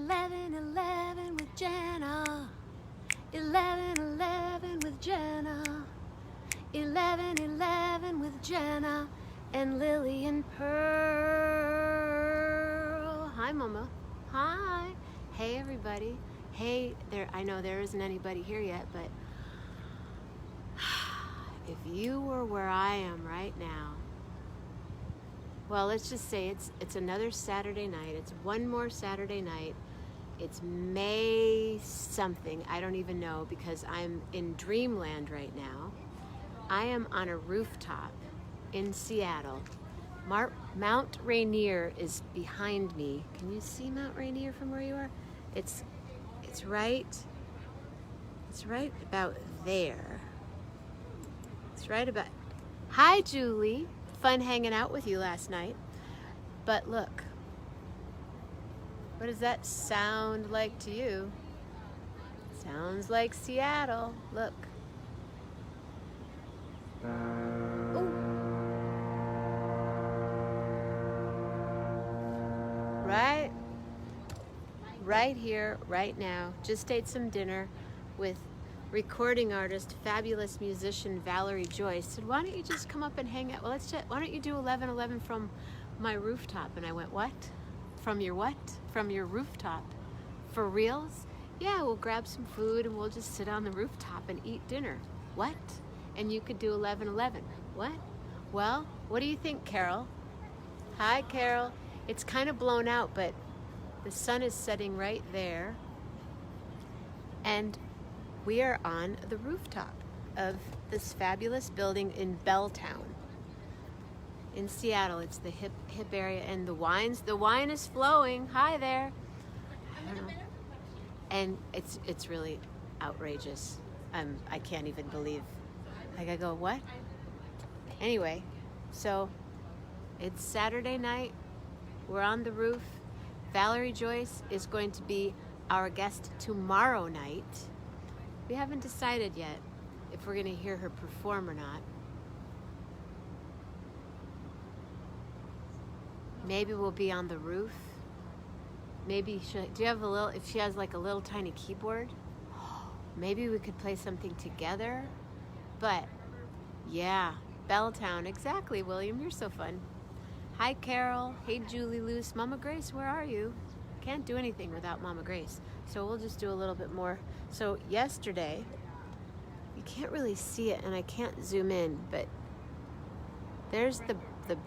11:11 with Jenna. 11:11 with Jenna. 11:11 with Jenna and Lily and Pearl. Hi, Mama. Hi. Hey, everybody. Hey, there. I know there isn't anybody here yet, but if you were where I am right now, well, let's just say it's another Saturday night. It's one more Saturday night. It's May something. I don't even know because I'm in dreamland right now. I am on a rooftop in Seattle. Mount Rainier is behind me. Can you see Mount Rainier from where you are? It's right about there. It's right about. Hi, Julie. Fun hanging out with you last night. But look, what does that sound like to you? Sounds like Seattle. Look. Ooh. Right here, right now. Just ate some dinner with recording artist, fabulous musician Valerie Joyce. Said, why don't you just come up and hang out? Well, why don't you do 11:11 from my rooftop? And I went, what? From your what? From your rooftop? For reals? Yeah, we'll grab some food and we'll just sit on the rooftop and eat dinner. What? And you could do 11:11. What? Well, what do you think, Carol? Hi, Carol. It's kind of blown out, but the sun is setting right there. And we are on the rooftop of this fabulous building in Belltown in Seattle. It's the hip area, and the wine is flowing. Hi there. I don't know. And it's really outrageous. I can't even believe. Like, I go, what? Anyway, so it's Saturday night. We're on the roof. Valerie Joyce is going to be our guest tomorrow night. We haven't decided yet if we're going to hear her perform or not. Maybe we'll be on the roof. Maybe if she has like a little tiny keyboard, maybe we could play something together. But yeah, Belltown, exactly, William, you're so fun. Hi, Carol. Hey, Julie Luce. Mama Grace, where are you? Can't do anything without Mama Grace. So we'll just do a little bit more. So yesterday, you can't really see it, and I can't zoom in, but there's the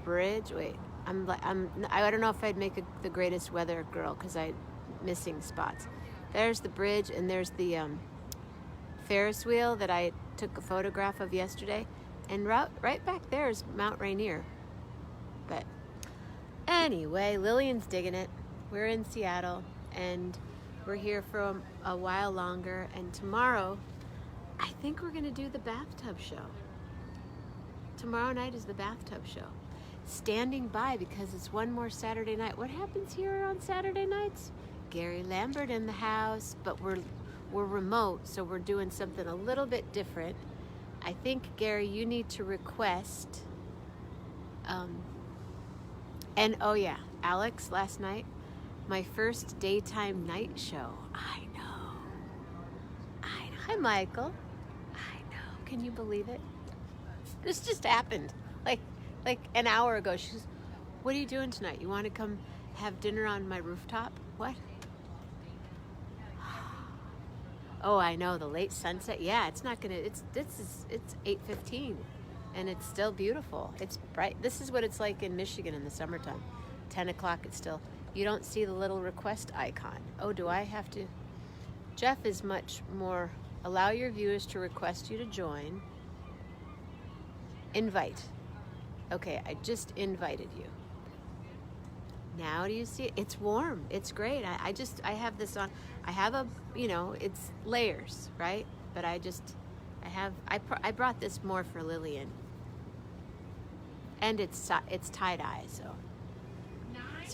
bridge. Wait, I don't know if I'd make the greatest weather girl because I'm missing spots. There's the bridge, and there's the Ferris wheel that I took a photograph of yesterday, and right back there is Mount Rainier. But anyway, Lillian's digging it. We're in Seattle, and we're here for a while longer. And tomorrow, I think we're going to do the bathtub show. Tomorrow night is the bathtub show. Standing by because it's one more Saturday night. What happens here on Saturday nights? Gary Lambert in the house, but we're remote, so we're doing something a little bit different. I think, Gary, you need to request. And oh yeah, Alex, last night, my first daytime night show. I know. Hi, Michael. I know. Can you believe it? This just happened. Like an hour ago. She goes, what are you doing tonight? You want to come have dinner on my rooftop? What? Oh, I know, the late sunset. Yeah, it's 8:15 and it's still beautiful. It's bright. This is what it's like in Michigan in the summertime. 10 o'clock, it's still, you don't see the little request icon. Oh, do I have to? Jeff is much more, allow your viewers to request you to join. Invite. Okay, I just invited you. Now do you see it? It's warm. It's great. I have this on. I have it's layers, right? But I brought this more for Lillian. And it's tie-dye, so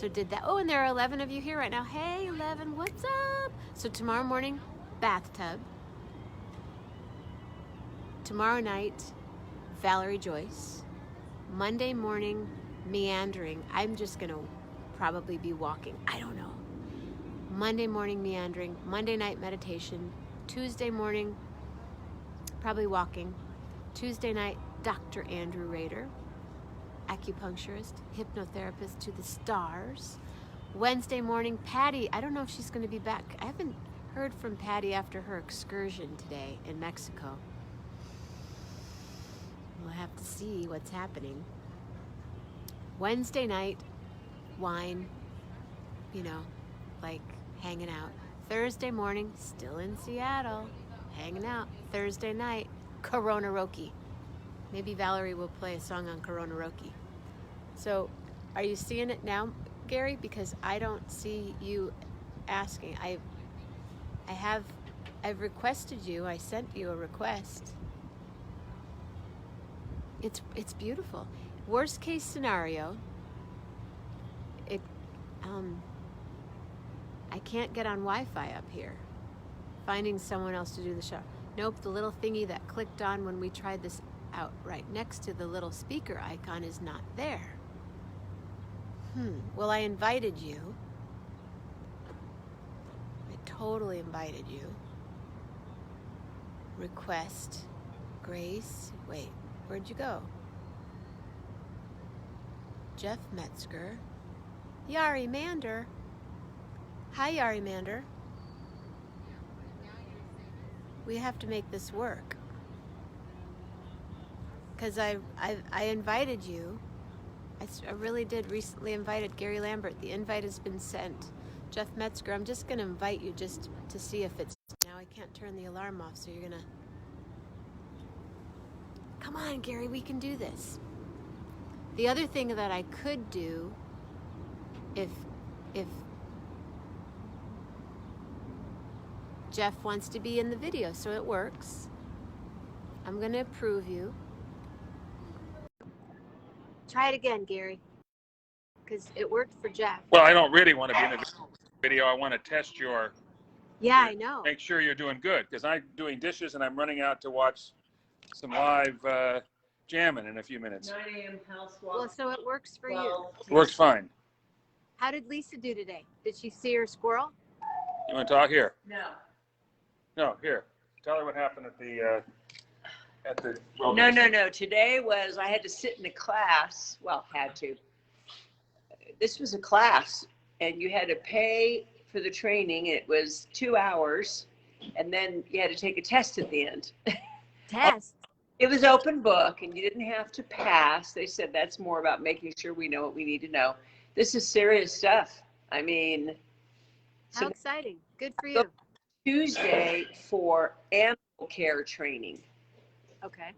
did that. Oh, and there are 11 of you here right now. Hey, 11, what's up? So tomorrow morning, bathtub. Tomorrow night, Valerie Joyce. Monday morning, meandering. I'm just going to probably be walking. I don't know. Monday morning meandering, Monday night meditation, Tuesday morning probably walking, Tuesday night Dr. Andrew Rader, acupuncturist, hypnotherapist to the stars. Wednesday morning, Patty. I don't know if she's going to be back. I haven't heard from Patty after her excursion today in Mexico. We'll have to see what's happening. Wednesday night, wine, like hanging out. Thursday morning, still in Seattle, hanging out. Thursday night, Corona-roki. Maybe Valerie will play a song on Corona-roki. So, are you seeing it now, Gary? Because I don't see you asking. I've requested you. I sent you a request. It's beautiful. Worst case scenario, I can't get on Wi-Fi up here. Finding someone else to do the show. Nope, the little thingy that clicked on when we tried this out right next to the little speaker icon is not there. Well, I invited you. I totally invited you. Request. Grace. Wait, where'd you go? Jeff Metzger. Yari Mander. Hi, Yari Mander. We have to make this work. Because I invited you. I really did recently invited Gary Lambert. The invite has been sent. Jeff Metzger, I'm just going to invite you just to see if it's... Now I can't turn the alarm off, so you're going to... Come on, Gary, we can do this. The other thing that I could do, if Jeff wants to be in the video, so it works, I'm going to approve you. Try it again, Gary, because it worked for Jeff. Well, I don't really want to be in a video. I want to test your... Yeah, I know. Make sure you're doing good, because I'm doing dishes and I'm running out to watch some live jamming in a few minutes. 9 a.m. house walk. Well, so it works for you. It works fine. How did Lisa do today? Did she see her squirrel? You want to talk here? No. No, here. Tell her what happened at the No. Today was, I had to sit in a class. Well, had to. This was a class, and you had to pay for the training. It was 2 hours, and then you had to take a test at the end. Test? It was open book, and you didn't have to pass. They said that's more about making sure we know what we need to know. This is serious stuff. I mean... How exciting. Good for you. Tuesday for animal care training. Okay.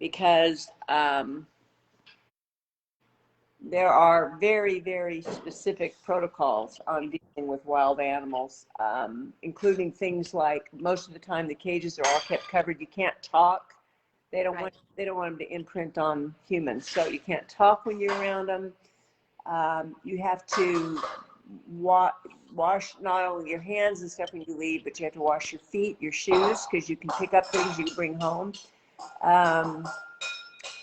Because there are very, very specific protocols on dealing with wild animals, including things like most of the time the cages are all kept covered. You can't talk. They don't want them to imprint on humans, so you can't talk when you're around them. You have to wash not only your hands and stuff when you leave, but you have to wash your feet, your shoes, because you can pick up things you can bring home.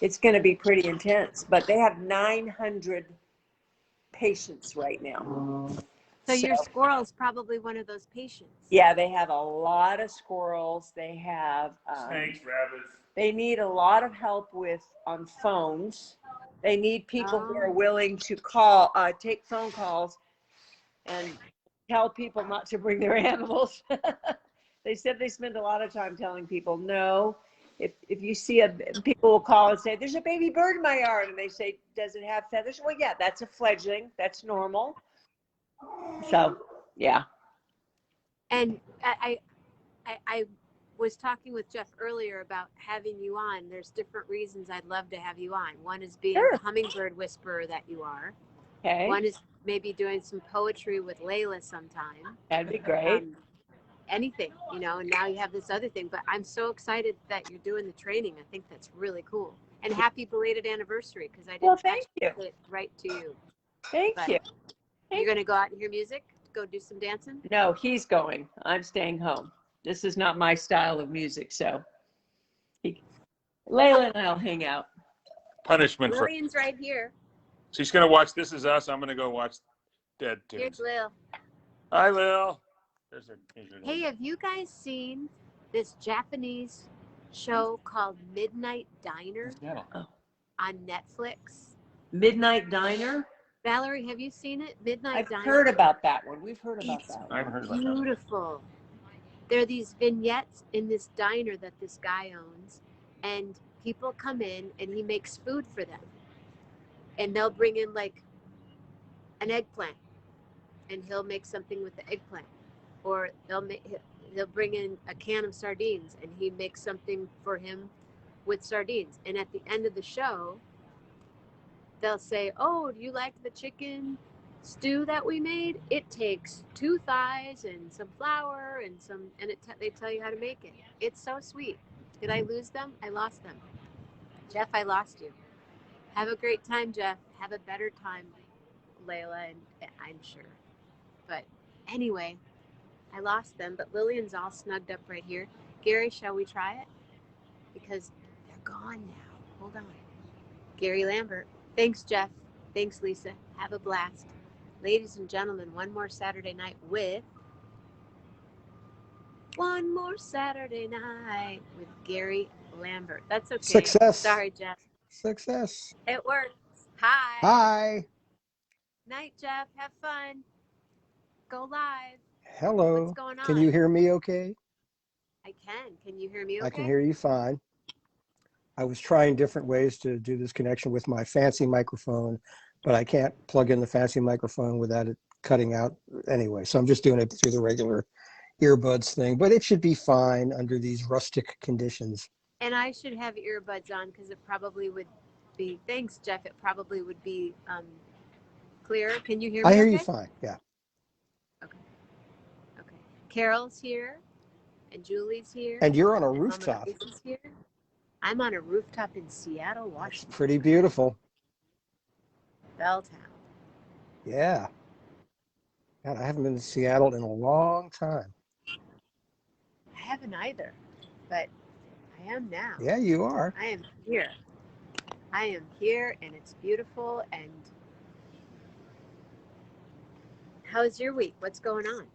It's going to be pretty intense, but they have 900 patients right now. So your squirrel is probably one of those patients. Yeah, they have a lot of squirrels. They have snakes, rabbits. They need a lot of help on phones. They need people who are willing to take phone calls and tell people not to bring their animals. They said they spend a lot of time telling people, no, if you see people will call and say, there's a baby bird in my yard. And they say, does it have feathers? Well, yeah, that's a fledgling. That's normal. So, yeah. And I was talking with Jeff earlier about having you on. There's different reasons I'd love to have you on. One is being the hummingbird whisperer that you are. Okay. One is maybe doing some poetry with Layla sometime. That'd be great. Anything, and now you have this other thing. But I'm so excited that you're doing the training. I think that's really cool. And happy belated anniversary, because I didn't thank you. Get it right to you. Thank you. You're going to go out and hear music? Go do some dancing? No, he's going. I'm staying home. This is not my style of music, so Layla and I'll hang out. Punishment for... Lillian's right here. She's going to watch This Is Us. I'm going to go watch Dead Tunes. Here's Lil. Hi, Lil. Here's her Hey, have you guys seen this Japanese show called Midnight Diner Seattle. on Netflix? Midnight Diner? Valerie, have you seen it? Midnight I've Diner? heard about that one. We've heard about It's that I one. haven't heard about that. beautiful. There are these vignettes in this diner that this guy owns, and people come in and he makes food for them. And they'll bring in like an eggplant, and he'll make something with the eggplant. Or they'll bring in a can of sardines, and he makes something for him with sardines. And at the end of the show, they'll say, "Oh, do you like the chicken stew that we made? It takes 2 thighs and some flour and some," and they tell you how to make it. It's so sweet. Did I lose them? I lost them. Jeff, I lost you. Have a great time, Jeff. Have a better time, Layla, and I'm sure. But anyway, I lost them. But Lillian's all snugged up right here. Gary, shall we try it? Because they're gone now. Hold on. Gary Lambert. Thanks, Jeff. Thanks, Lisa. Have a blast. Ladies and gentlemen, one more Saturday night with Gary Lambert. That's okay. Success. Sorry, Jeff. Success. It works. Hi. Hi. Night, Jeff. Have fun. Go live. Hello. What's going on? Can you hear me okay? I can. Can you hear me okay? I can hear you fine. I was trying different ways to do this connection with my fancy microphone, but I can't plug in the fancy microphone without it cutting out anyway. So I'm just doing it through the regular earbuds thing, but it should be fine under these rustic conditions. And I should have earbuds on because it probably would be, thanks, Jeff, it probably would be clearer. Can you hear me I hear okay? you fine, yeah. Okay. Carol's here, and Julie's here. And you're on a and rooftop. Mama Lisa's here. I'm on a rooftop in Seattle, That's Washington. pretty beautiful. Belltown. Yeah. God, I haven't been to Seattle in a long time. I haven't either, but I am now. Yeah, you are. I am here. I am here, and it's beautiful. And how's your week? What's going on?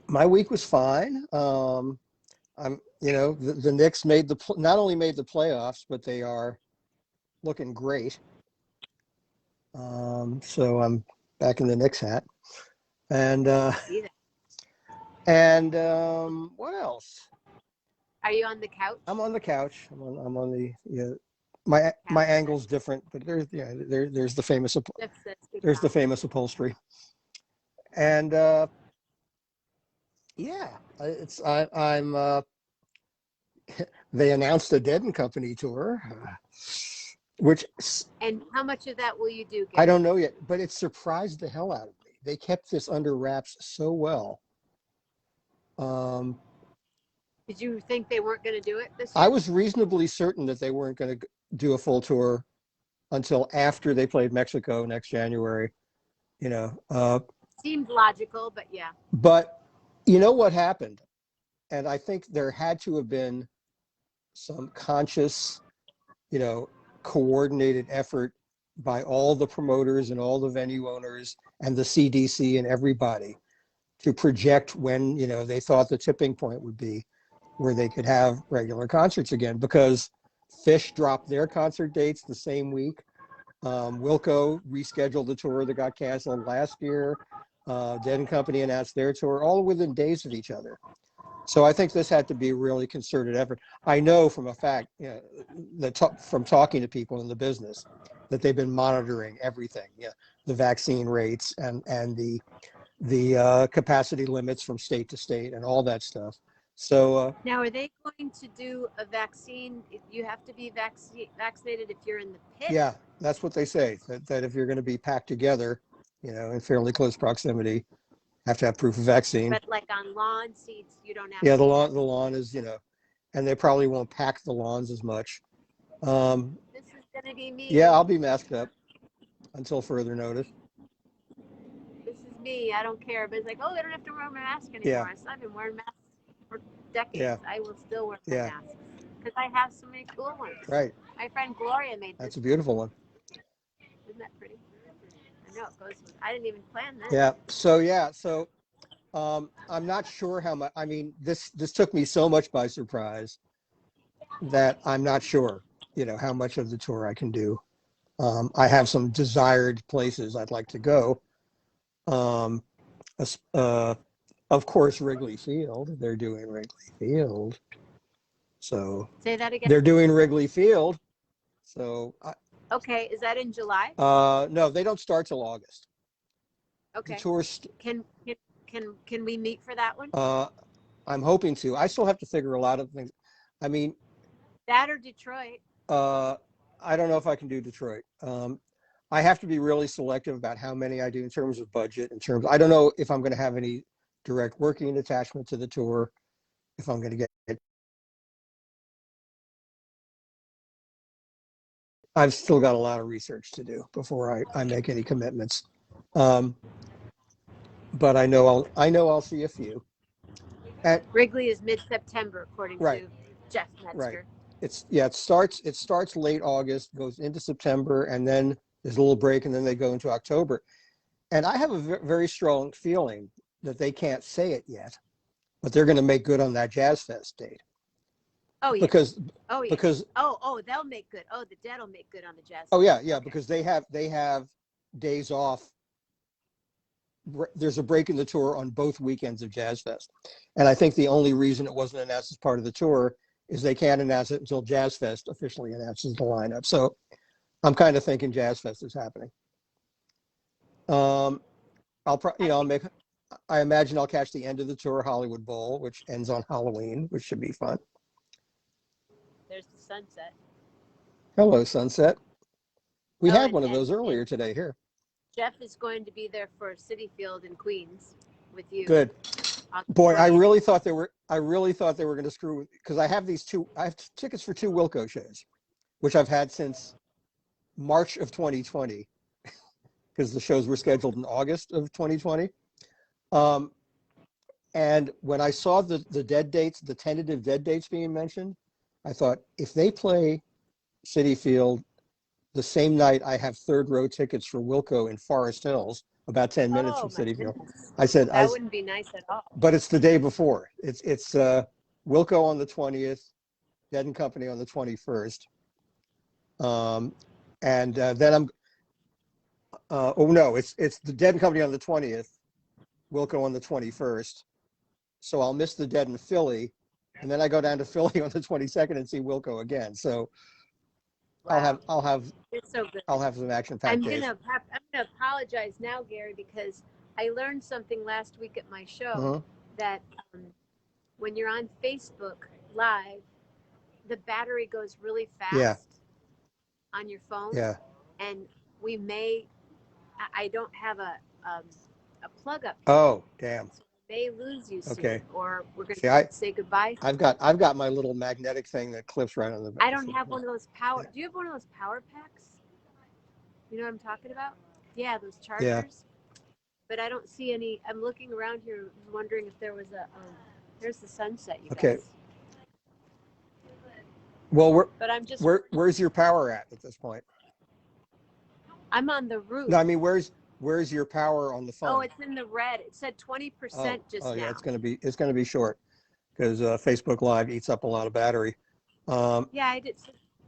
My week was fine. The Knicks not only made the playoffs, but they are looking great. So I'm back in the Knicks hat. And what else? Are you on the couch? I'm on the couch. I'm on the my angle's different, but there's the famous the famous upholstery. And I'm they announced a Dead and Company tour, which. And how much of that will you do, Gary? I don't know yet, but it surprised the hell out of me. They kept this under wraps so well. Did you think they weren't going to do it this year? I was reasonably certain that they weren't going to do a full tour until after they played Mexico next January. Seemed logical, but yeah. But you know what happened? And I think there had to have been some conscious, coordinated effort by all the promoters and all the venue owners and the CDC and everybody to project when, they thought the tipping point would be where they could have regular concerts again, because Phish dropped their concert dates the same week. Wilco rescheduled the tour that got canceled last year. Dead and Company announced their tour, all within days of each other. So I think this had to be a really concerted effort. I know from a fact, from talking to people in the business, that they've been monitoring everything, the vaccine rates and the capacity limits from state to state and all that stuff. So now, are they going to do a vaccine? You have to be vaccinated if you're in the pit? Yeah, that's what they say, that if you're going to be packed together, in fairly close proximity, have to have proof of vaccine. But like on lawn seats, you don't have to. Yeah, the lawn is, and they probably won't pack the lawns as much. This is going to be me. Yeah, I'll be masked up until further notice. This is me. I don't care. But it's like, they don't have to wear a mask anymore. Yeah. I've been wearing masks for decades. Yeah. I will still wear my masks because I have so many cool ones. Right. My friend Gloria made this. That's a beautiful one. Isn't that pretty? I know it goes with, I didn't even plan that. Yeah. So I'm not sure how much. I mean, this took me so much by surprise that I'm not sure, how much of the tour I can do. I have some desired places I'd like to go. Um, of course, Wrigley Field. They're doing Wrigley Field, so Say that again. they're doing Wrigley Field. So, Okay, is that in July? no, they don't start till August. The Okay. tours. Can we meet for that one? I'm hoping to. I still have to figure a lot of things. I mean, That or Detroit? I don't know if I can do Detroit. I have to be really selective about how many I do in terms of budget. I don't know if I'm going to have any direct working attachment to the tour. If I'm going to get, I've still got a lot of research to do before I make any commitments. But I know I'll see a few. Wrigley is mid-September, according Right. to Jeff Metzger. Right. It starts late August, goes into September, and then there's a little break, and then they go into October. And I have a very strong feeling that they can't say it yet, but they're going to make good on that Jazz Fest date. Oh yeah. Because they'll make good. Oh, the Dead will make good on the Jazz. Oh yeah, Fest. yeah, Okay. because they have days off. There's a break in the tour on both weekends of Jazz Fest. And I think the only reason it wasn't announced as part of the tour is they can't announce it until Jazz Fest officially announces the lineup. So I'm kind of thinking Jazz Fest is happening. I imagine I'll catch the end of the tour, Hollywood Bowl, which ends on Halloween, which should be fun. There's the sunset. Hello, sunset. We had one of and those earlier today here. Jeff is going to be there for City Field in Queens with you. Good. Boy, I really thought they were going to screw with, because I have tickets for 2 Wilco shows, which I've had since March of 2020, because the shows were scheduled in August of 2020. And when I saw the dead dates, the tentative dead dates being mentioned, I thought, if they play City Field the same night I have third row tickets for Wilco in Forest Hills, about 10 minutes from City Field. I said, that wouldn't be nice at all. But it's the day before. It's Wilco on the 20th, Dead and Company on the 21st. Then I'm it's the Dead and Company on the 20th, Wilco on the 21st. So I'll miss the Dead in Philly, and then I go down to Philly on the 22nd and see Wilco again. So wow. I'll have It's so good. I'll have some action-packed I'm days. gonna apologize now, Gary, because I learned something last week at my show Uh-huh. that when you're on Facebook Live, the battery goes really fast on your phone. Yeah. And I don't have a plug up. Oh, damn. So may lose you soon, Okay. or we're gonna say goodbye. I've got my little magnetic thing that clips right on the. I don't have one of those power. Do you have one of those power packs? You know what I'm talking about? Yeah, those chargers. Yeah. But I don't see any. I'm looking around here, wondering if there was a. There's the sunset, you Okay. guys. Well, But I'm just. Where's your power at this point? I'm on the roof. No, I mean, where's your power on the phone? Oh, it's in the red. It said 20% just now. Oh yeah, it's gonna be short, because Facebook Live eats up a lot of battery. Yeah, I did,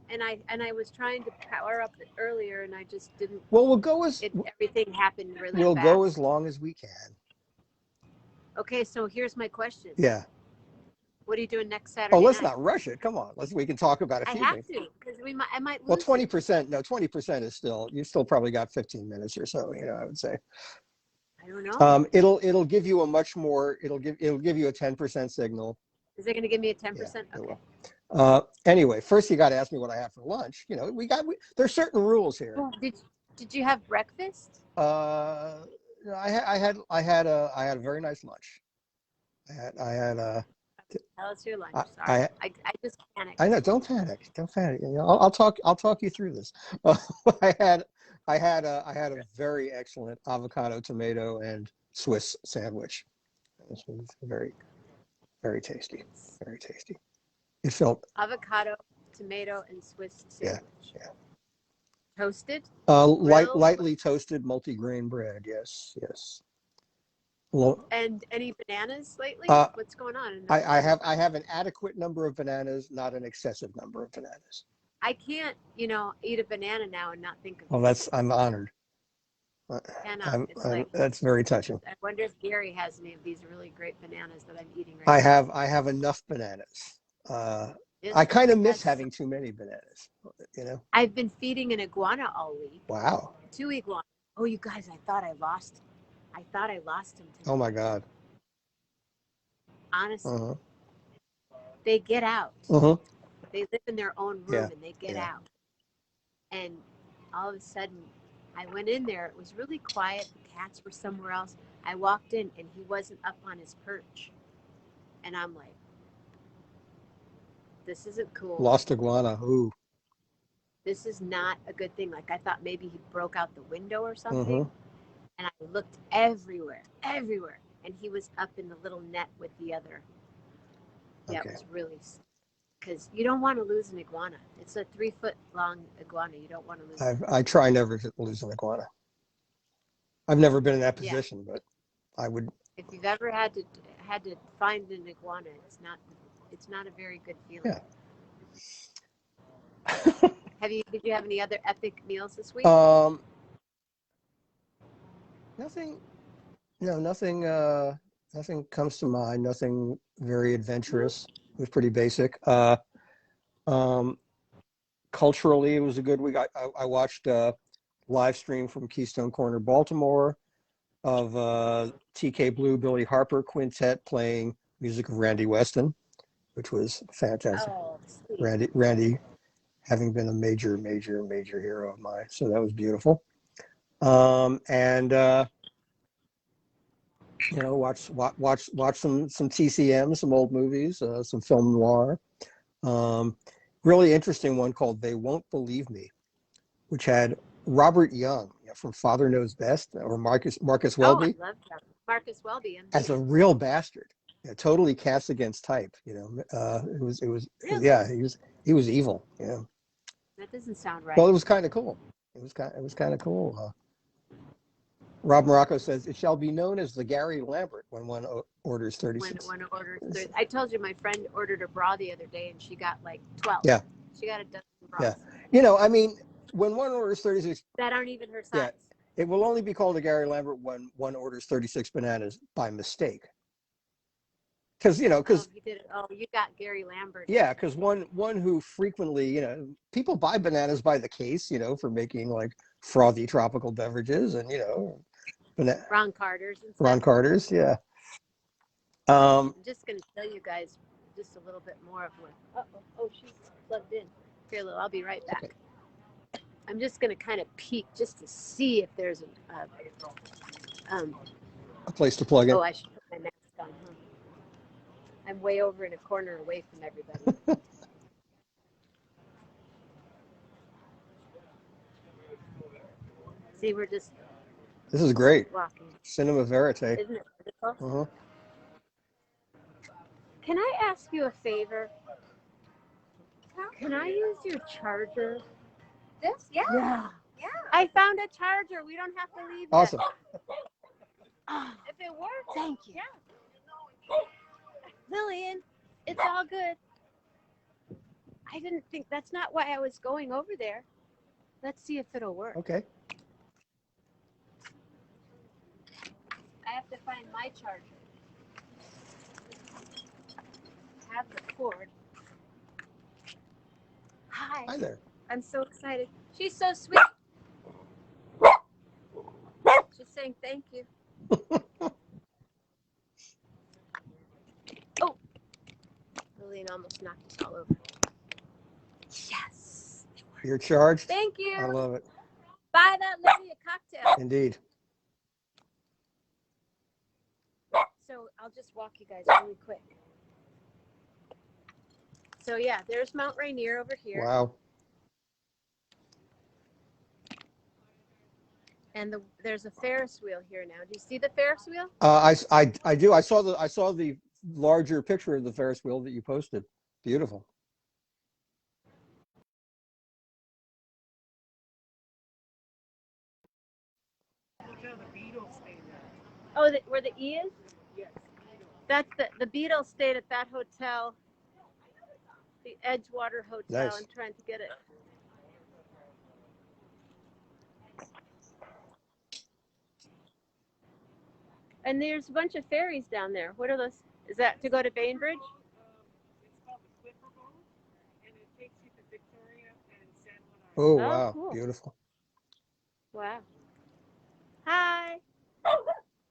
and I was trying to power up earlier, and I just didn't. Well, everything happened really fast. We'll go as long as we can. Okay, so here's my question. Yeah. What are you doing next Saturday? Oh, let's night? not rush it. Come on, we can talk about a few things. I have to, because I might lose. Well, 20%. No, 20% is you still probably got 15 minutes or so. I would say. I don't know. It'll give you a much more. It'll give you a 10% signal. Is it going to give me a 10%? Yeah, okay. Anyway, first you got to ask me what I have for lunch. There's certain rules here. Well, did you have breakfast? I had a very nice lunch. I had Tell us your lunch. I Sorry, I just panicked. I know. Don't panic. Don't panic. I'll talk you through this. I had a very excellent avocado, tomato, and Swiss sandwich. This was very, very tasty. Very tasty. It felt avocado, tomato, and Swiss sandwich. Yeah. Toasted? Lightly toasted multigrain bread. Yes. And any bananas lately? Uh, What's going on in the I have an adequate number of bananas, not an excessive number of bananas. I can't, eat a banana now and not think of Well, you. I'm honored. Cannot. It's like, That's very touching. I wonder if Gary has any of these really great bananas that I'm eating right now. I have enough bananas. Yes, I kind of miss that's- having too many bananas, I've been feeding an iguana all week. Wow. 2 iguanas. Oh, you guys, I thought I lost him today. Oh my God. Honestly, Uh-huh. they get out. Uh-huh. They live in their own room Yeah, and they get yeah. out. And all of a sudden, I went in there. It was really quiet. The cats were somewhere else. I walked in and he wasn't up on his perch. And I'm like, this isn't cool. Lost iguana. Ooh. This is not a good thing. Like I thought maybe he broke out the window or something. Uh-huh. And I looked everywhere. And he was up in the little net with the other. Yeah, Okay. it was really, because you don't want to lose an iguana. It's a 3-foot long iguana. You don't want to lose it. I try never to lose an iguana. I've never been in that Yeah. position, but I would. If you've ever had to find an iguana, it's not a very good feeling. Yeah. Did you have any other epic meals this week? Nothing. No, nothing. Nothing comes to mind. Nothing very adventurous. It was pretty basic. Culturally, it was a good week. I watched a live stream from Keystone Corner, Baltimore, of TK Blue Billy Harper Quintet playing music of Randy Weston, which was fantastic. Oh, sweet. Randy having been a major hero of mine, so that was beautiful. And watch some TCM, some old movies, some film noir. Really interesting one called They Won't Believe Me, which had Robert Young from Father Knows Best, or Marcus Welby, Oh, I love that. Marcus Welby. as a real bastard, totally cast against type. It was Really? yeah, he was evil. That doesn't sound right. Well, it was kind of cool. It was kind of cool. Rob Morocco says it shall be known as the Gary Lambert when one orders 36. When orders, I told you my friend ordered a bra the other day and she got like 12. Yeah. She got a dozen bras. Yeah. I mean, when one orders 36, That aren't even her size. yeah, it will only be called a Gary Lambert when one orders 36 bananas by mistake. Because he did it. Oh, you got Gary Lambert. Yeah, because one who frequently, people buy bananas by the case, for making like frothy tropical beverages, and Ron Carter's and stuff. Ron Carter's, yeah. I'm just going to tell you guys just a little bit more of what. Oh, she's plugged in. Here, Lil, I'll be right back. Okay. I'm just going to kind of peek just to see if there's A place to plug in. Oh, I should put my mask on. Huh? I'm way over in a corner away from everybody. See, we're just This is great. walking. Cinema verite. Isn't it beautiful? Uh-huh. Can I ask you a favor? Can I use your charger? This? Yeah. Yeah. Yeah. I found a charger. We don't have to leave. Awesome. Oh, If it works. thank you. Yeah. Lillian, it's all good. I didn't think that's not why I was going over there. Let's see if it'll work. Okay. I have to find my charger. Have the cord. Hi. Hi there. I'm so excited. She's so sweet. She's saying thank you. Oh. Lillian almost knocked us all over. Yes. You're charged. Thank you. I love it. Buy that lady a cocktail. Indeed. So I'll just walk you guys really quick. So yeah, there's Mount Rainier over here. Wow. And there's a Ferris wheel here now. Do you see the Ferris wheel? I do. I saw the larger picture of the Ferris wheel that you posted. Beautiful. Oh, where the E is? Yes. That's the Beatles stayed at that hotel, the Edgewater Hotel. Nice. I'm trying to get it. And there's a bunch of ferries down there. What are those? Is that to go to Bainbridge? It's called the Clipper Boat, and it takes you to Victoria and San Juan. Oh, Oh, wow. cool. Beautiful. Wow. Hi.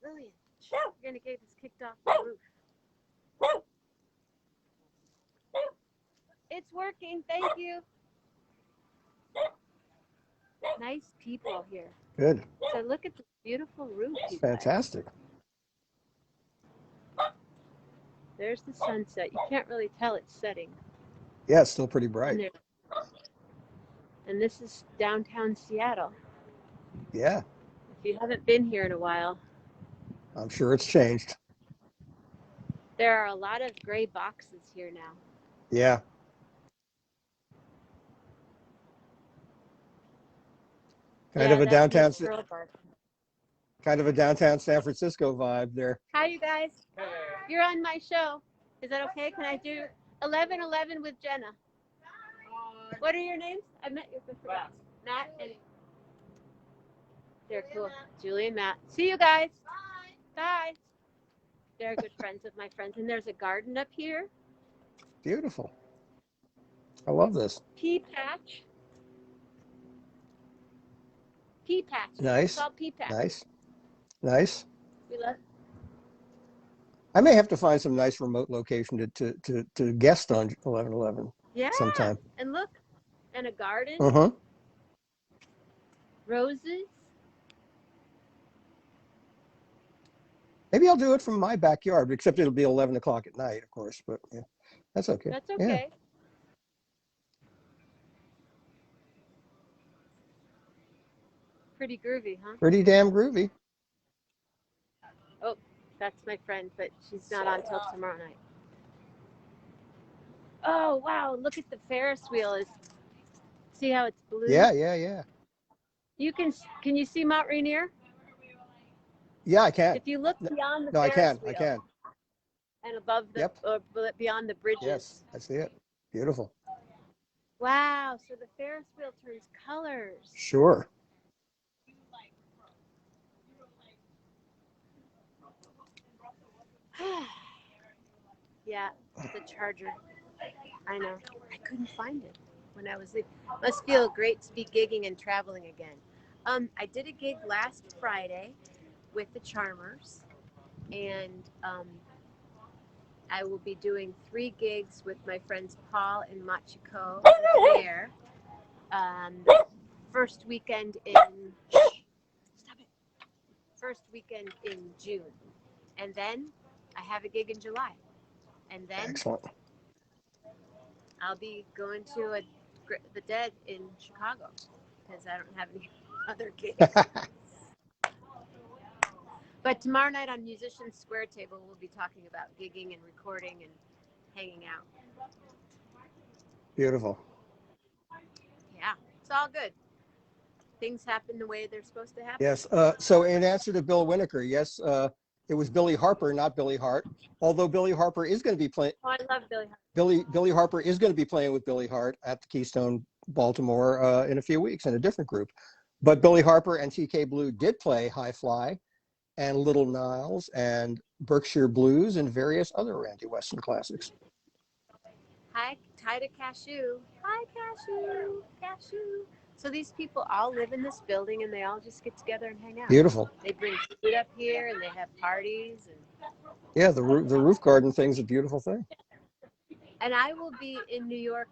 Lillian, you're gonna get us kicked off the roof. It's working. Thank you. Nice people here. Good. So look at this beautiful roof. It's You guys. fantastic. There's the sunset. You can't really tell it's setting. Yeah, it's still pretty And, bright. and this is downtown Seattle. Yeah, If you haven't been here in a while, I'm sure it's changed. there are a lot of gray boxes here now. Yeah. Kind of a downtown, kind of a downtown San Francisco vibe there. Hi, you guys. You're on my show. Is that okay? Can I do 11:11 with Jenna? What are your names? I met you before. Matt and they're cool. Julie and Matt. See you guys. Bye. They're good friends of my friends. And there's a garden up here. Beautiful. I love this. Pea patch. Pea patch. Nice. It's called pea patch. Nice. Nice. We love. I may have to find some nice remote location to guest on 11/11 Yeah. sometime. And look, and a garden. Uh-huh. Roses. Maybe I'll do it from my backyard, except it'll be 11 o'clock at night, of course, but yeah, that's okay. That's Yeah. okay. Pretty groovy, huh? Pretty damn groovy. Oh, that's my friend, but she's not on till tomorrow night. Oh, wow. Look at the Ferris wheel. See how it's blue? Yeah, yeah, yeah. Can you see Mount Rainier? Yeah, I can. If you look beyond the No, I Ferris can. wheel I can. and above the, Yep. or beyond the bridges. Yes, I see it. Beautiful. Wow. So the Ferris wheel turns colors. Sure. Yeah, the charger. I know. I couldn't find it when I was leaving. Must feel great to be gigging and traveling again. I did a gig last Friday with the Charmers, and I will be doing 3 gigs with my friends Paul and Machiko there. The first weekend in June, and then I have a gig in July, and then Excellent. I'll be going to the Dead in Chicago because I don't have any other gigs. But tomorrow night on Musicians Square Table, we'll be talking about gigging and recording and hanging out. Beautiful. Yeah, it's all good. Things happen the way they're supposed to happen. Yes. So in answer to Bill Winokur, yes, it was Billy Harper, not Billy Hart. Although Billy Harper is going to be playing. Oh, I love Billy Hart. Billy Harper is going to be playing with Billy Hart at the Keystone, Baltimore, in a few weeks in a different group. But Billy Harper and TK Blue did play High Fly and Little Niles and Berkshire Blues and various other Randy Weston classics. Hi, to Cashew. Hi, Cashew. Cashew. So these people all live in this building and they all just get together and hang out. Beautiful. They bring food up here and they have parties. Yeah, the roof garden thing's a beautiful thing. And I will be in New York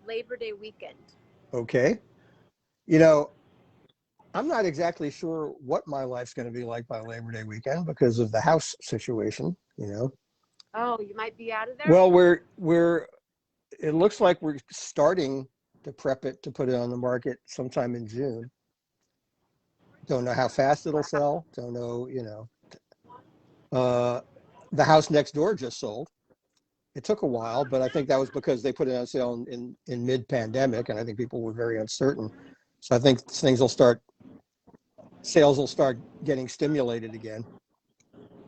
Labor Day weekend. Okay. You know, I'm not exactly sure what my life's going to be like by Labor Day weekend because of the house situation, you know. Oh, you might be out of there? Well, it looks like we're starting to prep it to put it on the market sometime in June. Don't know how fast it'll sell. Don't know, you know. The house next door just sold. It took a while, but I think that was because they put it on sale in mid-pandemic, and I think people were very uncertain. So I think sales will start getting stimulated again.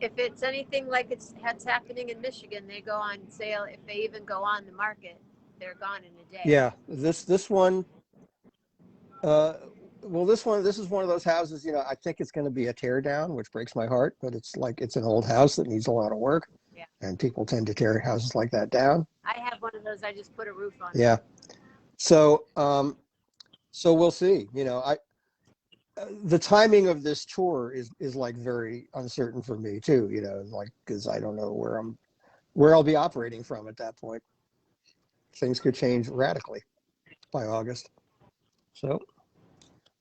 if it's anything like it's happening in Michigan, they go on sale. If they even go on the market, they're gone in a day. Yeah, this one, well, this is one of those houses, I think it's going to be a tear down, which breaks my heart, but it's an old house that needs a lot of work. Yeah. And people tend to tear houses like that down. I have one of those. I just put a roof on. Yeah. So, so we'll see. The timing of this tour is like very uncertain for me too, like, because I don't know where I'll be operating from at that point. Things could change radically by August. So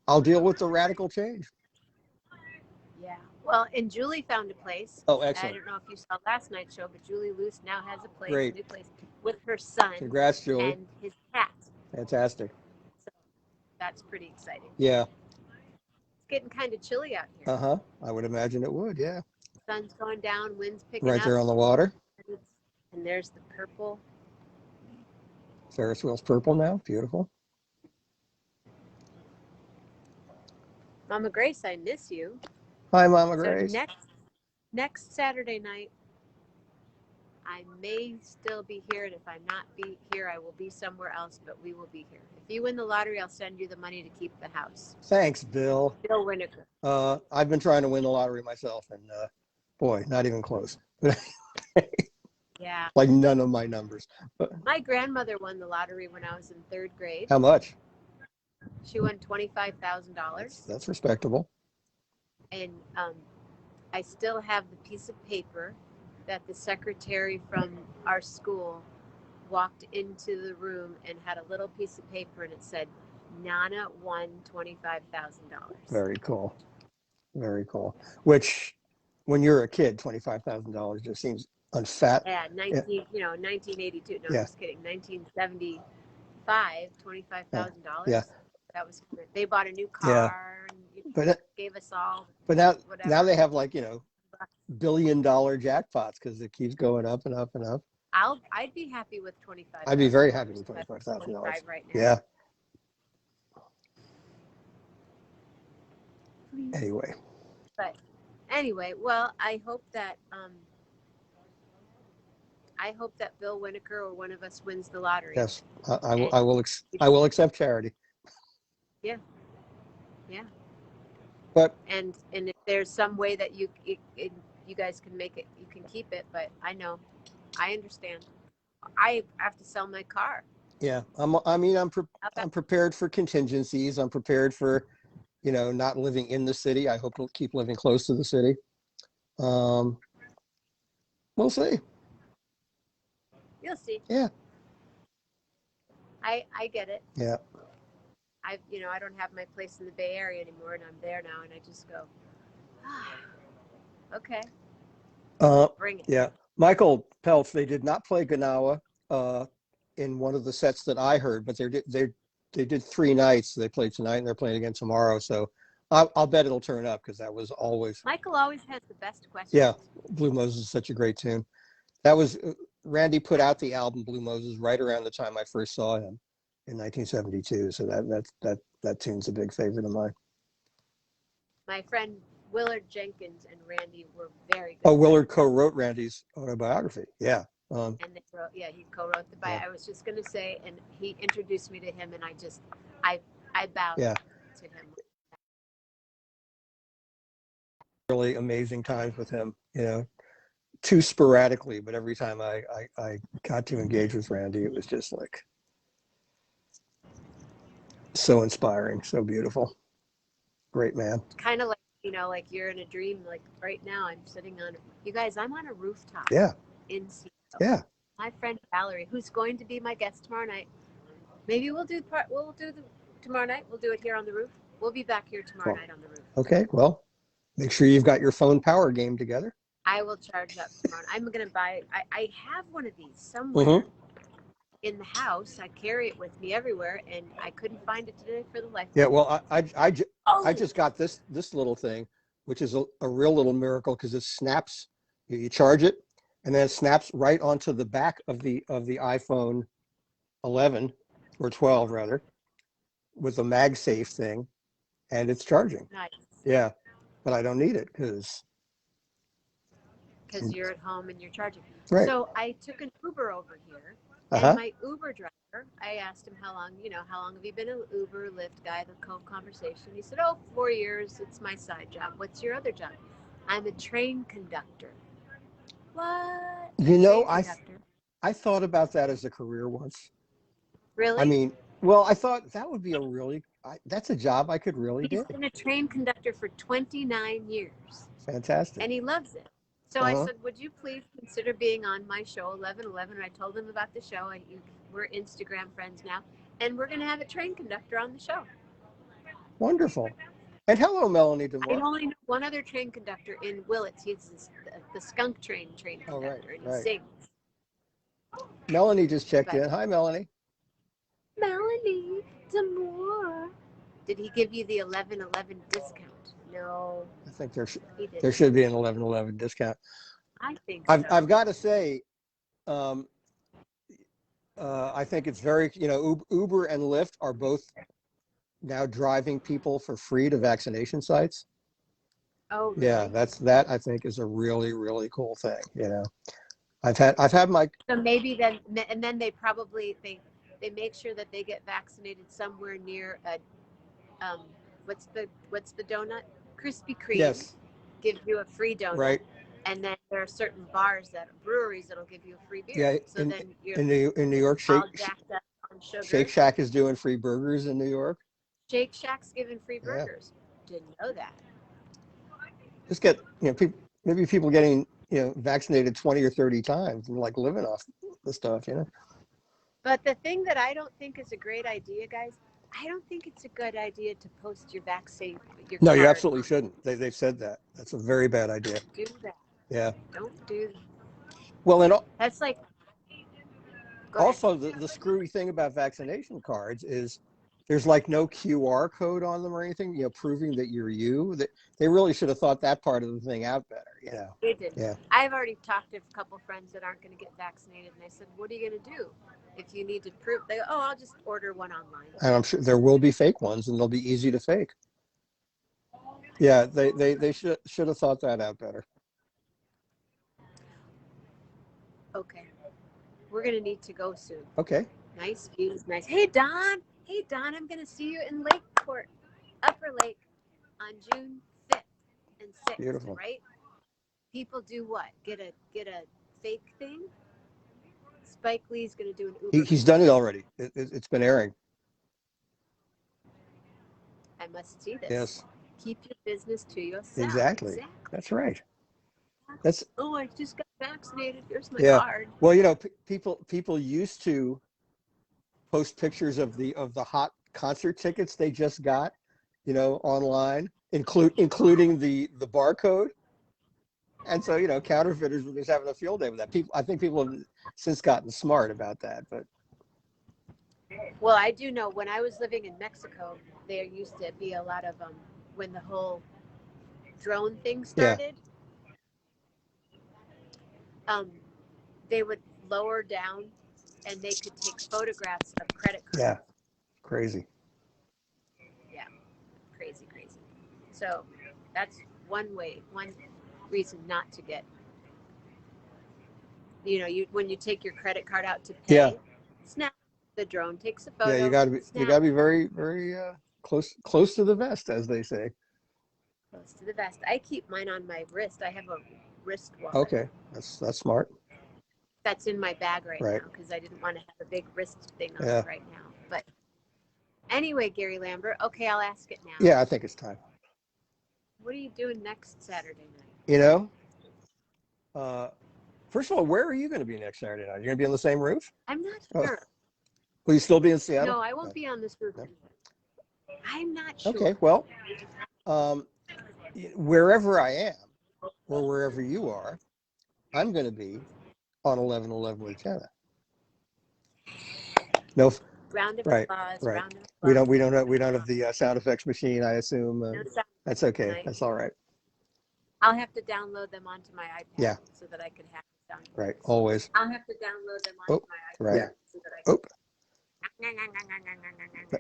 I'll deal with the radical change. Yeah. Well, and Julie found a place. Oh, I excellent. don't know if you saw last night's show, but Julie Luce now has a place, Great. a new place with her son Congrats, Julie. and his cat. Fantastic. So that's pretty exciting. Yeah. It's getting kind of chilly out here. Uh-huh. I would imagine it would, yeah. Sun's going down, wind's picking Right up. there on the water. And there's the purple. Ferris wheel's purple now. Beautiful. Mama Grace, I miss you. Hi, Mama So Grace. next Saturday night, I may still be here, and if I'm not be here, I will be somewhere else, but we will be here. If you win the lottery, I'll send you the money to keep the house. Thanks, Bill. Bill Winokur. I've been trying to win the lottery myself, and boy, not even close. Yeah. Like none of my numbers. My grandmother won the lottery when I was in 3rd grade. How much? She won $25,000. That's respectable. And I still have the piece of paper that the secretary from our school walked into the room and had a little piece of paper, and it said, Nana won $25,000. Very cool. Very cool. Which, when you're a kid, $25,000 just seems unfat. Yeah, 1982. No, Yeah. I'm just kidding. 1975, $25,000. Yeah. That was good. They bought a new car and But gave us all. But now whatever. they have like, $1 billion jackpots because it keeps going up and up and up. I'd be happy with 25. I'd be very happy with $25,000. Right now. Yeah. Please. Anyway, Well, I hope that Bill Winokur or one of us wins the lottery. yes, I will accept charity. Yeah. Yeah. But And if there's some way that you guys can make it, you can keep it. But I understand. I have to sell my car. yeah, I'm prepared for contingencies. I'm prepared for, not living in the city. I hope to keep living close to the city. We'll see. You'll see. Yeah. I get it. Yeah. I don't have my place in the Bay Area anymore, and I'm there now, and I just go, okay, bring it. Yeah. Michael Peltz, they did not play Ganawa in one of the sets that I heard, but they did 3 nights. They played tonight and they're playing again tomorrow. So I'll bet it'll turn up because that was always. Michael always has the best questions. Yeah. Blue Moses is such a great tune. That was Randy put out the album Blue Moses right around the time I first saw him in 1972. So that tune's a big favorite of mine. My friend Willard Jenkins and Randy were very good. Oh, Willard co-wrote Randy's autobiography. Yeah. And they wrote, he co-wrote the bio. Yeah. I was just going to say, and he introduced me to him, and I bowed Yeah. to him. Really amazing times with him, too sporadically, but every time I got to engage with Randy, it was just like so inspiring, so beautiful. Great man. Kind of like, like you're in a dream. Like right now, I'm sitting on, you guys, I'm on a rooftop. Yeah. In Seattle. Yeah. My friend Valerie, who's going to be my guest tomorrow night. Maybe we'll do tomorrow night. We'll do it here on the roof. We'll be back here tomorrow night on the roof. Okay. Well, make sure you've got your phone power game together. I will charge up tomorrow. I'm going to buy, I have one of these somewhere in the house. I carry it with me everywhere, and I couldn't find it today for the life. Yeah. Well, I just got this little thing, which is a real little miracle because it snaps. You charge it, and then it snaps right onto the back of the iPhone 11 or 12 rather, with a MagSafe thing, and it's charging. Nice. Yeah, but I don't need it because because you're at home and you're charging. Right. So I took an Uber over here, Uh-huh. and my Uber driver, I asked him how long have you been an Uber, Lyft guy, the conversation. He said, 4 years. It's my side job. What's your other job? I'm a train conductor. What? You know, Train conductor. I thought about that as a career once. Really? I mean, well, I thought that would be that's a job I could really He's do. been a train conductor for 29 years. Fantastic. And he loves it. So I Uh-huh. said, would you please consider being on my show, 1111? And I told him about the show, and we're Instagram friends now. And we're going to have a train conductor on the show. Wonderful. And hello, Melanie I DeMoore. only know one other train conductor in Willits. He's the skunk train Oh, right, conductor, and he right. sings. Melanie just checked But- in. Hi, Melanie. Melanie DeMoore. Did he give you the 1111 discount? No, I think he didn't. there should be an 1111 discount. I think so. I've got to say, I think it's very, Uber and Lyft are both now driving people for free to vaccination sites. Oh, really? Yeah, that I think is a really, really cool thing. I've had my, So maybe then, and then they probably they make sure that they get vaccinated somewhere near a what's the donut? Krispy Kreme. yes, Gives you a free donut. right. And then there are certain breweries that'll give you a free beer. Yeah, So then you're in New York, all jacked up on sugar. Shake Shack is doing free burgers in New York. Shake Shack's giving free Yeah. burgers. Didn't know that. Just get, maybe people getting, vaccinated 20 or 30 times and like living off the stuff, But the thing that I don't think is a great idea, guys, I don't think it's a good idea to post your vaccine. No, you card. absolutely shouldn't. They've said that. That's a very bad idea. Do that. Yeah. Don't do that. Well, and That's like. Go ahead. also the screwy thing about vaccination cards is there's like no QR code on them or anything, proving that you're you. That they really should have thought that part of the thing out better, They did. Yeah. I've already talked to a couple friends that aren't going to get vaccinated, and I said, "What are you going to do if you need to prove?" They go, "Oh, I'll just order one online." And I'm sure there will be fake ones, and they'll be easy to fake. Yeah, they should have thought that out better. Okay, we're going to need to go soon. Okay. Nice views, nice. Hey Don, I'm going to see you in Lakeport, Upper Lake, on June 5th and 6th. Beautiful. Right? People do what? Get a fake thing. Spike Lee's going to do an Uber. He's done it already. It's been airing. I must see this. Yes. Keep your business to yourself. Exactly. That's right. Oh, I just got vaccinated. Here's my Yeah. card. Well, people used to post pictures of the hot concert tickets they just got, online, including the barcode. And so, counterfeiters were just having a field day with that. I think people have since gotten smart about that, but Well, I do know when I was living in Mexico, there used to be a lot of when the whole drone thing started. They would lower down and they could take photographs of credit cards. yeah, crazy. Crazy. So that's one reason not to get. When you take your credit card out to pay, Yeah. snap. The drone takes a photo. Yeah, you got to snap. be very, very close to the vest, as they say. Close to the vest. I keep mine on my wrist. I have a wrist wallet. Okay, that's smart. That's in my bag right Right. now because I didn't want to have a big wrist thing on Yeah. it right now. But anyway, Gary Lambert. Okay, I'll ask it now. Yeah, I think it's time. What are you doing next Saturday night? First of all, where are you going to be next Saturday night? You're going to be on the same roof? I'm not Oh. sure. Will you still be in Seattle? No, I won't be on this roof. No. I'm not sure. Okay, well, wherever I am or wherever you are, I'm going to be on 11/11 with Jenna. No, Round of Right, applause. right. Round of applause. we don't have the sound effects machine. I assume No sound. that's okay. Nice. That's all right. I'll have to download them onto my iPad. Yeah. So that I can have sound. Right, effects. always. I'll have to download them onto my iPad. Right. So that I can. Oh,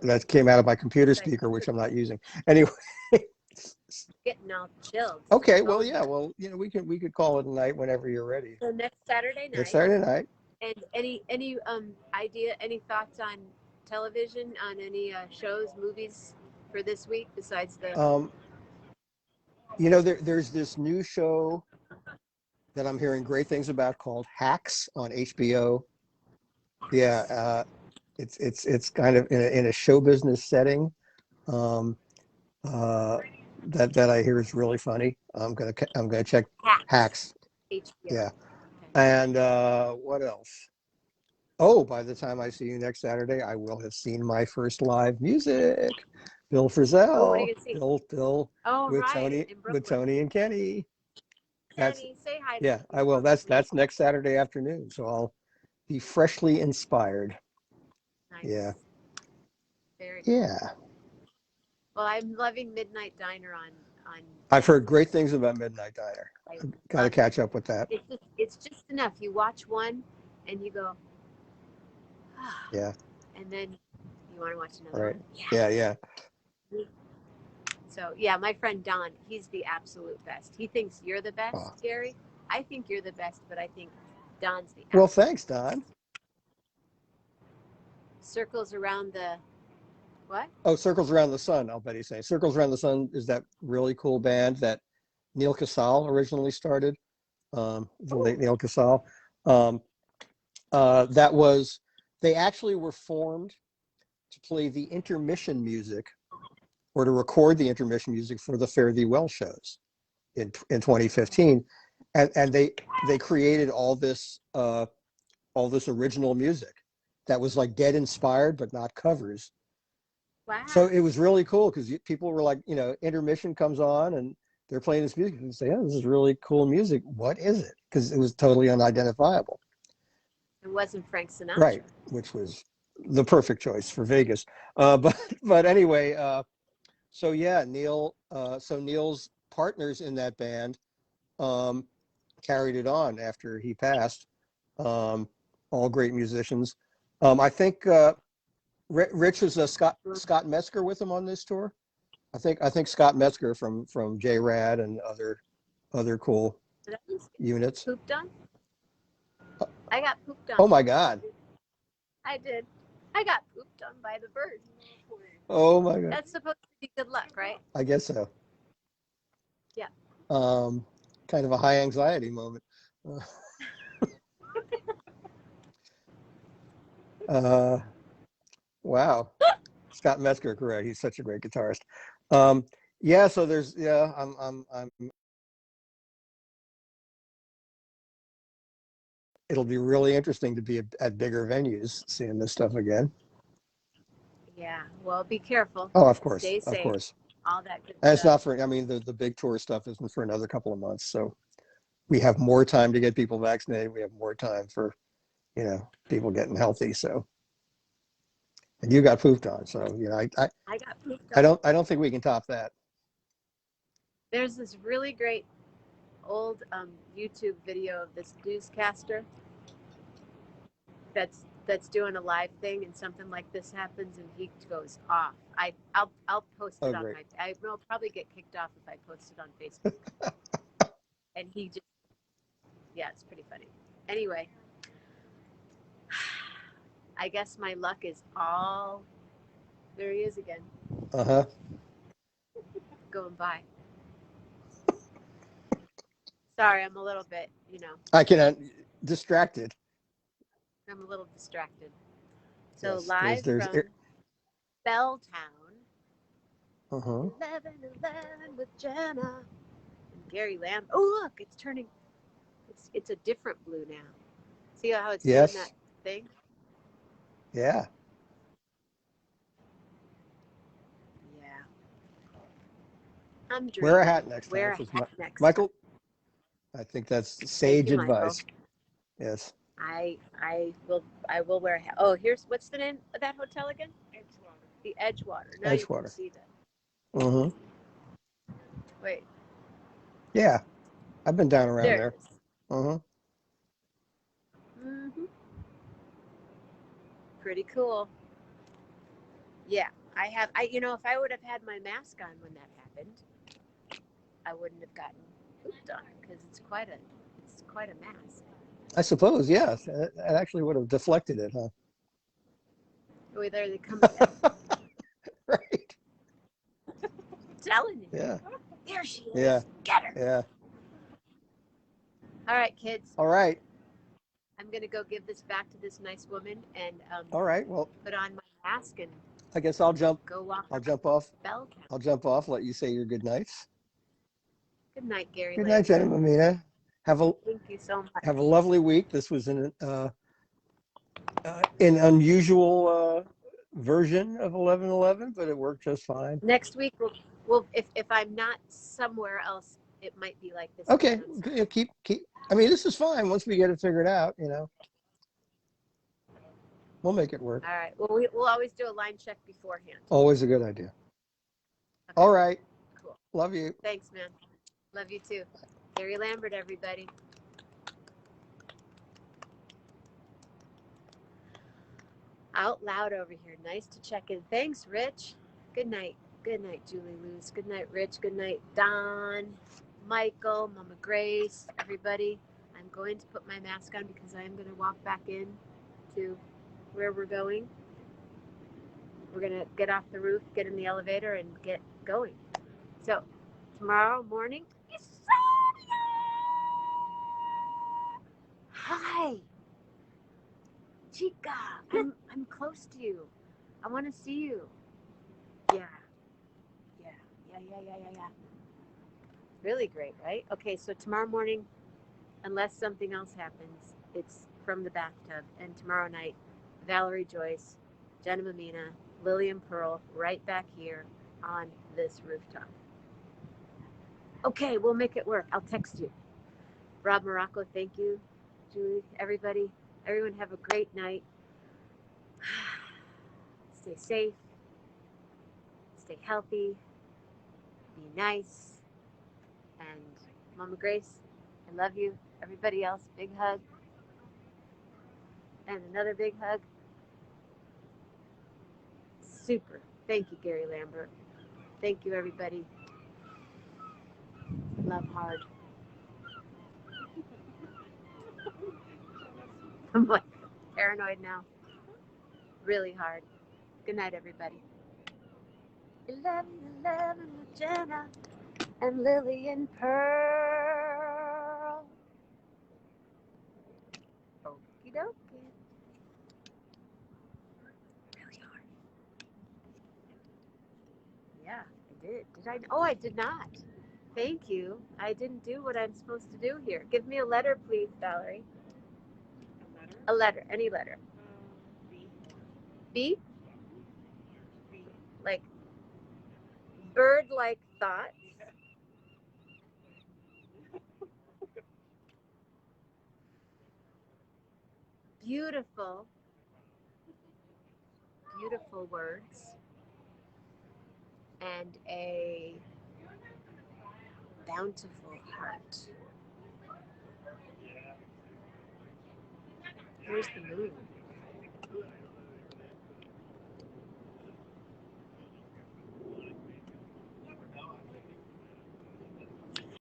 that came out of my computer speaker, which I'm not using. Anyway, getting all chilled. Okay, well, Going yeah, there. well, we could call it a night whenever you're ready. So next Saturday Next night. Saturday night. And any idea, any thoughts on television, on any shows, movies for this week besides the? There's this new show that I'm hearing great things about called Hacks on HBO. Yeah, it's kind of in a show business setting. Um, uh, that I hear is really funny. I'm gonna check Hacks. HBO. Yeah, Okay. and what else? Oh, by the time I see you next Saturday, I will have seen my first live music. Bill Oh, what are Frisell, you gonna see? Bill Oh, with right, in with Brooklyn. Tony and Kenny. That's Kenny, say hi to Yeah, the I will. people. That's next Saturday afternoon, so I'll be freshly inspired. Nice. Yeah. Very cool. Yeah. Well, I'm loving Midnight Diner on. I've heard great things about Midnight Diner. I Got to love catch up with that. it's just enough. You watch one, and you go, ah, Yeah. and then you want to watch another Right. one. Yeah, Yes. yeah. So yeah, my friend Don, he's the absolute best. He thinks you're the best, Oh. Gary. I think you're the best, but I think Don's the Well, absolute thanks, Don. best. Circles around the what? Oh, Circles Around the Sun, I'll bet he's saying. Circles Around the Sun is that really cool band that Neil Casal originally started, the late Neil Casal. That was, they actually were formed to play the intermission music or to record the intermission music for the Fare Thee Well shows in 2015. And they created all this original music that was like dead inspired, but not covers. Wow. So it was really cool because people were like, intermission comes on and they're playing this music and say, oh, this is really cool music. What is it? Because it was totally unidentifiable. It wasn't Frank Sinatra. Right, which was the perfect choice for Vegas. But anyway, so yeah, Neil's partners in that band carried it on after he passed. All great musicians. I think Rich was Scott Metzger with him on this tour. I think Scott Metzger from J-Rad and other cool Did I units. pooped on? I got pooped on. Oh my God. I did. I got pooped on by the bird. Oh my God. That's supposed to be good luck, right? I guess so. Yeah. Kind of a high anxiety moment. Wow. Scott Metzger, correct. He's such a great guitarist. Yeah, so I'm it'll be really interesting to be at bigger venues seeing this stuff again. Yeah. Well, be careful. Oh, of course. Stay safe. Of course. All that good And it's stuff. not the big tour stuff isn't for another couple of months. So we have more time to get people vaccinated. We have more time for, people getting healthy. So, and you got pooped on. So, I got pooped on. I don't think we can top that. There's this really great old YouTube video of this newscaster that's doing a live thing, and something like this happens, and he goes off. I'll post it on Great. I will probably get kicked off if I post it on Facebook. And he just, yeah, it's pretty funny. Anyway, I guess my luck is all. There he is again. Going by. Sorry, I'm a little bit, I can distracted. I'm a little distracted. So Yes, live there's from Belltown, 11 with Jenna and Gary Lambert. Oh, look, it's turning. It's a different blue now. See how it's doing that thing? Yeah. Yeah. I'm dreaming. Wear a hat next time. Wear a hat next Michael, time. I think that's sage you, advice. Michael. Yes. I will wear a hat. Oh, what's the name of that hotel again? Edgewater. The Edgewater. Now Edgewater. you can see that. Mm-hmm. Wait. Yeah, I've been down around there. Mm-hmm. Pretty cool. Yeah, if I would have had my mask on when that happened, I wouldn't have gotten pooped on because it's quite a mass. I suppose, yes. It actually would have deflected it, huh? Oh, there they come again. Right. I'm telling you. Yeah. There she is. Yeah. Get her. Yeah. All right, kids. All right. I'm gonna go give this back to this nice woman and All right. Well, put on my mask and I guess I'll jump go walk. I'll jump off. Bell count. I'll jump off, let you say your good nights. Good night, Gary. Good night, Lambert. Jenna Mammina. Thank you so much. Have a lovely week. This was an unusual version of 11:11, but it worked just fine. Next week, we'll if I'm not somewhere else, it might be like this. Okay, again on Sunday. keep. I mean, this is fine once we get it figured out. We'll make it work. All right. Well, we'll always do a line check beforehand. Always a good idea. Okay. All right. Cool. Love you. Thanks, man. Love you too. Gary Lambert, everybody. Out loud over here. Nice to check in. Thanks, Rich. Good night. Good night, Julie Luce. Good night, Rich. Good night, Don, Michael, Mama Grace, everybody. I'm going to put my mask on because I am going to walk back in to where we're going. We're going to get off the roof, get in the elevator, and get going. So, tomorrow morning, hi, Chica. I'm close to you. I want to see you. Yeah. Really great, right? Okay, so tomorrow morning, unless something else happens, it's from the bathtub. And tomorrow night, Valerie Joyce, Jenna Mammina, Lillian Pearl, right back here on this rooftop. Okay, we'll make it work. I'll text you. Rob Morocco, thank you. Julie, everybody. Everyone have a great night. Stay safe. Stay healthy. Be nice. And Mama Grace, I love you. Everybody else, big hug. And another big hug. Super. Thank you, Gary Lambert. Thank you, everybody. Love hard. I'm like paranoid now. Really hard. Good night, everybody. 11, with Jenna and Lillian Pearl. Okie dokie. Really hard. Yeah, I did. Did I? Oh, I did not. Thank you. I didn't do what I'm supposed to do here. Give me a letter, please, Valerie. A letter. Any letter. B? Like bird-like thoughts. Beautiful, beautiful words. And a bountiful heart. Here's the moon.